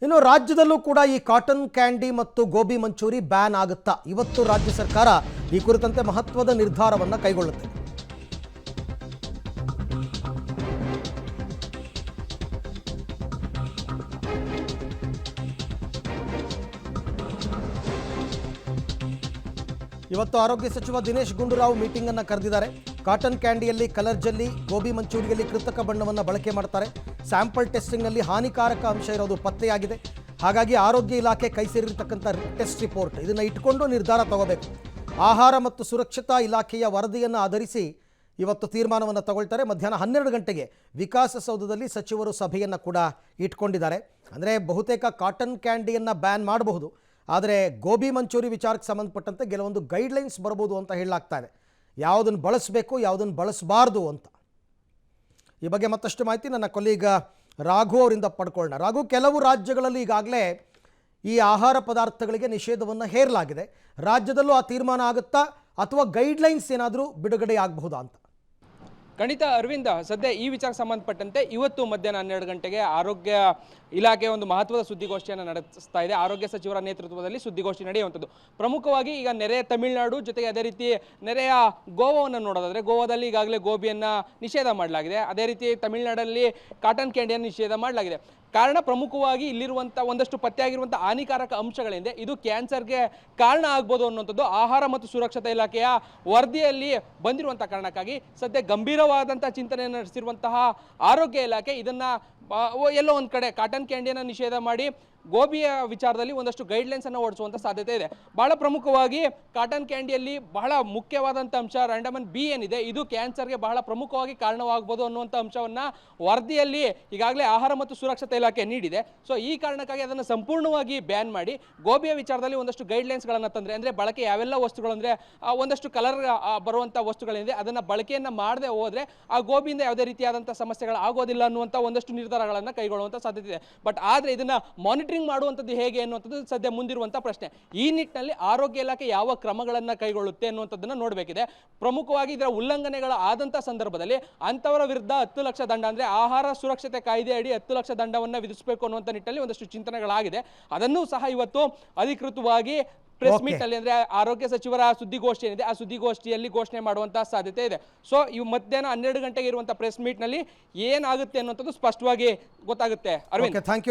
ಇನ್ನು ರಾಜ್ಯದಲ್ಲೂ ಕೂಡ ಈ ಕಾಟನ್ ಕ್ಯಾಂಡಿ ಮತ್ತು ಗೋಬಿ ಮಂಚೂರಿ ಬ್ಯಾನ್ ಆಗುತ್ತಾ? ಇವತ್ತು ರಾಜ್ಯ ಸರ್ಕಾರ ಈ ಕುರಿತಂತೆ ಮಹತ್ವದ ನಿರ್ಧಾರವನ್ನು ಕೈಗೊಳ್ಳುತ್ತೆ. ಇವತ್ತು ಆರೋಗ್ಯ ಸಚಿವ ದಿನೇಶ್ ಗುಂಡೂರಾವ್ ಮೀಟಿಂಗ್ ಅನ್ನು ಕರೆದಿದ್ದಾರೆ. ಕಾಟನ್ ಕ್ಯಾಂಡಿಯಲ್ಲಿ ಕಲರ್ ಜೆಲ್ಲಿ, ಗೋಬಿ ಮಂಚೂರಿಯಲ್ಲಿ ಕೃತಕ ಬಣ್ಣವನ್ನು ಬಳಕೆ ಮಾಡ್ತಾರೆ. ಸ್ಯಾಂಪಲ್ ಟೆಸ್ಟಿಂಗ್ನಲ್ಲಿ ಹಾನಿಕಾರಕ ಅಂಶ ಇರೋದು ಪತ್ತೆಯಾಗಿದೆ. ಹಾಗಾಗಿ ಆರೋಗ್ಯ ಇಲಾಖೆ ಕೈ ಸೇರಿರ್ತಕ್ಕಂಥ ಟೆಸ್ಟ್ ರಿಪೋರ್ಟ್ ಇದನ್ನು ಇಟ್ಕೊಂಡು ನಿರ್ಧಾರ ತಗೋಬೇಕು. ಆಹಾರ ಮತ್ತು ಸುರಕ್ಷತಾ ಇಲಾಖೆಯ ವರದಿಯನ್ನು ಆಧರಿಸಿ ಇವತ್ತು ತೀರ್ಮಾನವನ್ನು ತಗೊಳ್ತಾರೆ. ಮಧ್ಯಾಹ್ನ 12 ಗಂಟೆಗೆ ವಿಕಾಸಸೌಧದಲ್ಲಿ ಸಚಿವರು ಸಭೆಯನ್ನು ಕೂಡ ಇಟ್ಕೊಂಡಿದ್ದಾರೆ. ಅಂದರೆ ಬಹುತೇಕ ಕಾಟನ್ ಕ್ಯಾಂಡಿಯನ್ನು ಬ್ಯಾನ್ ಮಾಡಬಹುದು, ಆದರೆ ಗೋಬಿ ಮಂಚೂರಿ ವಿಚಾರಕ್ಕೆ ಸಂಬಂಧಪಟ್ಟಂತೆ ಕೆಲವೊಂದು ಗೈಡ್ಲೈನ್ಸ್ ಬರ್ಬೋದು ಅಂತ ಹೇಳಲಾಗ್ತಾ ಇದೆ. ಯಾವುದನ್ನು ಬಳಸಬೇಕು, ಯಾವುದನ್ನು ಬಳಸಬಾರ್ದು ಅಂತ. ಈ ಬಗ್ಗೆ ಮತ್ತಷ್ಟು ಮಾಹಿತಿ ನನ್ನ ಕೊಲೀಗ ರಾಘು ಅವರಿಂದ ಪಡ್ಕೊಳ್ಳೋಣ. ರಾಘು, ಕೆಲವು ರಾಜ್ಯಗಳಲ್ಲಿ ಈಗಾಗಲೇ ಈ ಆಹಾರ ಪದಾರ್ಥಗಳಿಗೆ ನಿಷೇಧವನ್ನು ಹೇರಲಾಗಿದೆ. ರಾಜ್ಯದಲ್ಲೂ ಆ ತೀರ್ಮಾನ ಆಗುತ್ತಾ ಅಥವಾ ಗೈಡ್ಲೈನ್ಸ್ ಏನಾದರೂ ಬಿಡುಗಡೆ ಆಗಬಹುದಾ ಅಂತ? ಖಂಡಿತ ಅರವಿಂದ, ಸದ್ಯ ಈ ವಿಚಾರಕ್ಕೆ ಸಂಬಂಧಪಟ್ಟಂತೆ ಇವತ್ತು ಮಧ್ಯಾಹ್ನ 12 ಗಂಟೆಗೆ ಆರೋಗ್ಯ ಇಲಾಖೆ ಒಂದು ಮಹತ್ವದ ಸುದ್ದಿಗೋಷ್ಠಿಯನ್ನು ನಡೆಸ್ತಾ ಇದೆ. ಆರೋಗ್ಯ ಸಚಿವರ ನೇತೃತ್ವದಲ್ಲಿ ಸುದ್ದಿಗೋಷ್ಠಿ ನಡೆಯುವಂಥದ್ದು. ಪ್ರಮುಖವಾಗಿ ಈಗ ನೆರೆಯ ತಮಿಳುನಾಡು ಜೊತೆಗೆ ಅದೇ ರೀತಿ ನೆರೆಯ ಗೋವಾವನ್ನು ನೋಡೋದಾದರೆ, ಗೋವಾದಲ್ಲಿ ಈಗಾಗಲೇ ಗೋಬಿಯನ್ನು ನಿಷೇಧ ಮಾಡಲಾಗಿದೆ. ಅದೇ ರೀತಿ ತಮಿಳುನಾಡಲ್ಲಿ ಕಾಟನ್ ಕ್ಯಾಂಡಿಯನ್ನು ನಿಷೇಧ ಮಾಡಲಾಗಿದೆ. ಕಾರಣ ಪ್ರಮುಖವಾಗಿ ಇಲ್ಲಿರುವಂಥ ಒಂದಷ್ಟು ಪತ್ತೆಯಾಗಿರುವಂಥ ಹಾನಿಕಾರಕ ಅಂಶಗಳಿಂದ ಇದು ಕ್ಯಾನ್ಸರ್ಗೆ ಕಾರಣ ಆಗ್ಬೋದು ಅನ್ನುವಂಥದ್ದು ಆಹಾರ ಮತ್ತು ಸುರಕ್ಷತಾ ಇಲಾಖೆಯ ವರದಿಯಲ್ಲಿ ಬಂದಿರುವಂಥ ಕಾರಣಕ್ಕಾಗಿ ಸದ್ಯ ಗಂಭೀರವಾದಂಥ ಚಿಂತನೆಯನ್ನು ನಡೆಸಿರುವಂತಹ ಆರೋಗ್ಯ ಇಲಾಖೆ ಇದನ್ನು ಎಲ್ಲೋ ಒಂದು ಕಡೆ ಕಾಟನ್ ಕ್ಯಾಂಡಿಯನ್ನು ನಿಷೇಧ ಮಾಡಿ ಗೋಬಿಯ ವಿಚಾರದಲ್ಲಿ ಒಂದಷ್ಟು ಗೈಡ್ಲೈನ್ಸನ್ನು ಹೊರಡಿಸುವಂಥ ಸಾಧ್ಯತೆ ಇದೆ. ಬಹಳ ಪ್ರಮುಖವಾಗಿ ಕಾಟನ್ ಕ್ಯಾಂಡಿಯಲ್ಲಿ ಬಹಳ ಮುಖ್ಯವಾದಂಥ ಅಂಶ ರ್ಯಾಂಡಮನ್ ಬಿ ಏನಿದೆ, ಇದು ಕ್ಯಾನ್ಸರ್ಗೆ ಬಹಳ ಪ್ರಮುಖವಾಗಿ ಕಾರಣವಾಗಬಹುದು ಅನ್ನುವಂಥ ಅಂಶವನ್ನು ವರದಿಯಲ್ಲಿ ಈಗಾಗಲೇ ಆಹಾರ ಮತ್ತು ಸುರಕ್ಷತಾ ಇಲಾಖೆ ನೀಡಿದೆ. ಸೊ ಈ ಕಾರಣಕ್ಕಾಗಿ ಅದನ್ನು ಸಂಪೂರ್ಣವಾಗಿ ಬ್ಯಾನ್ ಮಾಡಿ ಗೋಬಿಯ ವಿಚಾರದಲ್ಲಿ ಒಂದಷ್ಟು ಗೈಡ್ಲೈನ್ಸ್ಗಳನ್ನು ತಂದರೆ, ಅಂದರೆ ಬಳಕೆ ಯಾವೆಲ್ಲ ವಸ್ತುಗಳು, ಅಂದರೆ ಒಂದಷ್ಟು ಕಲರ್ ಬರುವಂಥ ವಸ್ತುಗಳಿದೆ ಅದನ್ನು ಬಳಕೆಯನ್ನು ಮಾಡದೆ ಹೋದರೆ ಆ ಗೋಬಿಯಿಂದ ಯಾವುದೇ ರೀತಿಯಾದಂಥ ಸಮಸ್ಯೆಗಳು ಆಗೋದಿಲ್ಲ ಅನ್ನುವಂಥ ಒಂದಷ್ಟು ನಿರ್ಧಾರಗಳನ್ನು ಕೈಗೊಳ್ಳುವಂಥ ಸಾಧ್ಯತೆ ಇದೆ. ಬಟ್ ಆದರೆ ಇದನ್ನು ಮಾನಿಟರಿಂಗ್ ಮಾಡುವಂಥದ್ದು ಹೇಗೆ ಅನ್ನುವಂಥದ್ದು ಸದ್ಯ ಮುಂದಿರುವಂಥ ಪ್ರಶ್ನೆ. ಈ ನಿಟ್ಟಿನಲ್ಲಿ ಆರೋಗ್ಯ ಇಲಾಖೆ ಯಾವ ಕ್ರಮಗಳನ್ನು ಕೈಗೊಳ್ಳುತ್ತೆ ಅನ್ನುವಂಥದ್ದನ್ನು ನೋಡಬೇಕಿದೆ. ಪ್ರಮುಖವಾಗಿ ಇದರ ಉಲ್ಲಂಘನೆಗಳ ಆದಂಥ ಸಂದರ್ಭದಲ್ಲಿ ಅಂಥವರ ವಿರುದ್ಧ 10 ಲಕ್ಷ ದಂಡ, ಅಂದರೆ ಆಹಾರ ಸುರಕ್ಷತೆ ಕಾಯ್ದೆ ಅಡಿ 10 ಲಕ್ಷ ದಂಡವನ್ನು ವಿಧಿಸಬೇಕು ಅನ್ನುವಂಥ ನಿಟ್ಟಿನಲ್ಲಿ ಒಂದಷ್ಟು ಚಿಂತನೆಗಳಾಗಿದೆ. ಅದನ್ನೂ ಸಹ ಇವತ್ತು ಅಧಿಕೃತವಾಗಿ ಪ್ರೆಸ್ ಮೀಟ್ ಅಲ್ಲಿ, ಅಂದ್ರೆ ಆರೋಗ್ಯ ಸಚಿವರ ಸುದ್ದಿಗೋಷ್ಠಿ ಏನಿದೆ ಆ ಸುದ್ದಿಗೋಷ್ಠಿಯಲ್ಲಿ ಘೋಷಣೆ ಮಾಡುವಂತಹ ಸಾಧ್ಯತೆ ಇದೆ. ಸೊ ಇವು ಮಧ್ಯಾಹ್ನ 12 ಗಂಟೆಗೆ ಇರುವಂತಹ ಪ್ರೆಸ್ ಮೀಟ್ ನಲ್ಲಿ ಏನಾಗುತ್ತೆ ಅನ್ನುವಂಥದ್ದು ಸ್ಪಷ್ಟವಾಗಿ ಗೊತ್ತಾಗುತ್ತೆ. Arvind, thank you.